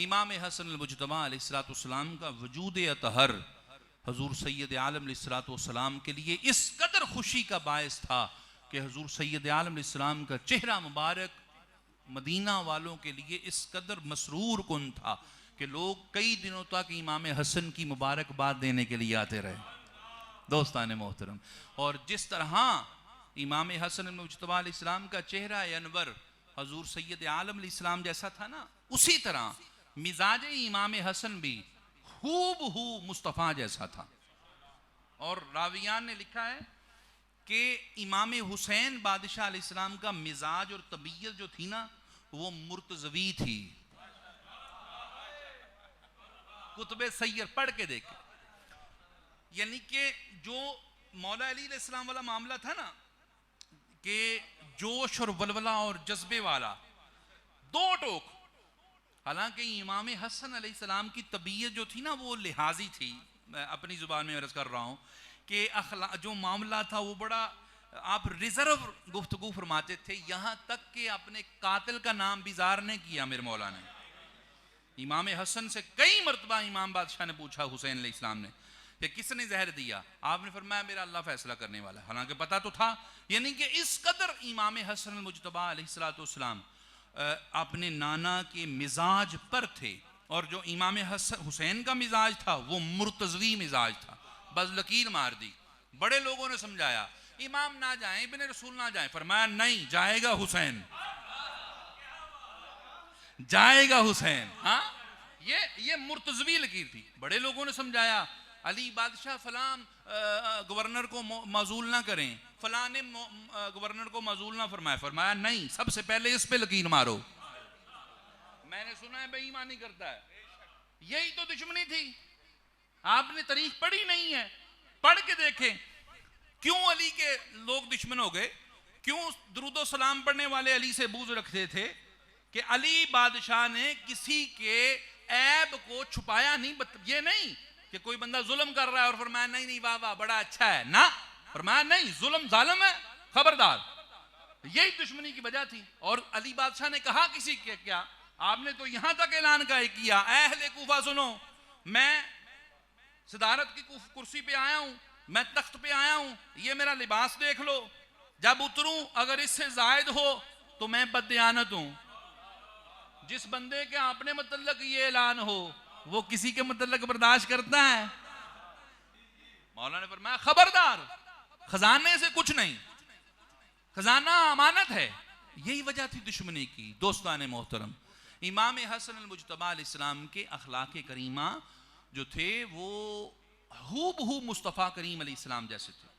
इमाम हसन अल-मुज्तबा अलैहिस्सलाम का वजूद अतहर हजूर सैयद आलम अलैहिस्सलाम के लिए इस कदर खुशी का बायस था कि हजूर सैयद आलम अलैहिस्सलाम का चेहरा मुबारक मदीना वालों के लिए इस कदर मसरूर कुन था कि लोग कई दिनों तक इमाम हसन की मुबारकबाद देने के लिए आते रहे। दोस्तान मोहतरम, और जिस तरह इमाम हसन मुज्तबा अलैहिस्सलाम का चेहरा अनवर हजूर सैयद आलम अलैहिस्सलाम जैसा था ना, उसी तरह मिजाज इमाम हसन भी हूबहू मुस्तफ़ा जैसा था। और रावियान ने लिखा है कि इमाम हुसैन बादशाह अलैहिस्सलाम का मिजाज और तबीयत जो थी ना, वो मुर्तज़वी थी। कुतुबे सैयर पढ़ के देखे, यानी कि जो मौला अली अलैहिस्सलाम वाला मामला था ना, कि जोश और वलवला और जज्बे वाला दो टोक, हालांकि इमाम हसन अलैहिस्सलाम की तबीयत जो थी ना वो लिहाजी थी। मैं अपनी जुबान में अर्ज कर रहा हूँ कि जो मामला था वो बड़ा आप रिजर्व गुफ्तगू फरमाते थे, यहाँ तक कि अपने कातिल का नाम भी ज़ार नहीं किया मेरे मौला ने। इमाम हसन से कई मरतबा इमाम बादशाह ने पूछा हुसैन अलैहिस्सलाम ने कि किसने जहर दिया, आपने फरमाया मेरा अल्लाह फैसला करने वाला है, हालांकि पता तो था। यानी कि इस कदर इमाम हसन मुज्तबा अलैहिस्सलाम अपने नाना के मिजाज पर थे। और जो इमाम हुसैन का मिजाज था वो मुर्तज़वी मिजाज था, बस लकीर मार दी। बड़े लोगों ने समझाया इमाम ना जाए, इब्ने रसूल ना जाए, फरमाया नहीं जाएगा हुसैन, जाएगा हुसैन। हाँ, ये मुर्तज़वी लकीर थी। बड़े लोगों ने समझाया अली बादशाह फलां गवर्नर को मौजूल ना करें, फलां ने गवर्नर को मौजूल ना फरमाया, फरमाया नहीं सबसे पहले इस पे लकीर मारो। मैंने सुना है बेईमानी करता है, यही तो दुश्मनी थी। आपने तारीख पढ़ी नहीं है, पढ़ के देखें क्यों अली के लोग दुश्मन हो गए, क्यों दुरूदो सलाम पढ़ने वाले अली से बूझ रखते थे कि अली बादशाह ने किसी के ऐब को छुपाया नहीं। ये नहीं कि कोई बंदा जुल्म कर रहा है और फरमाया नहीं नहीं वाह वाह बड़ा अच्छा है ना, फरमाया नहीं जुल्म जालिम है, खबरदार। यही दुश्मनी की वजह थी। और अली बादशाह ने कहा किसी के क्या, आपने तो यहां तक ऐलान किया अहले कूफा सुनो, मैं सदारत की कुर्सी पे आया हूं, मैं तख्त पे आया हूं, ये मेरा लिबास देख लो, जब उतरूं अगर इससे जायद हो तो मैं बददियानत हूं। जिस बंदे के अपने मतलब ये ऐलान हो वो किसी के मतलब बर्दाश्त करता है? मौला ने फरमाया खबरदार, खजाने से कुछ नहीं, खजाना अमानत है। यही वजह थी दुश्मनी की। दोस्तान मोहतरम, इमाम हसन अल-मुज्तबा अलैहिस्सलाम के अखलाक करीमा जो थे वो हूबहू मुस्तफ़ा करीम अलैहिस्सलाम जैसे थे।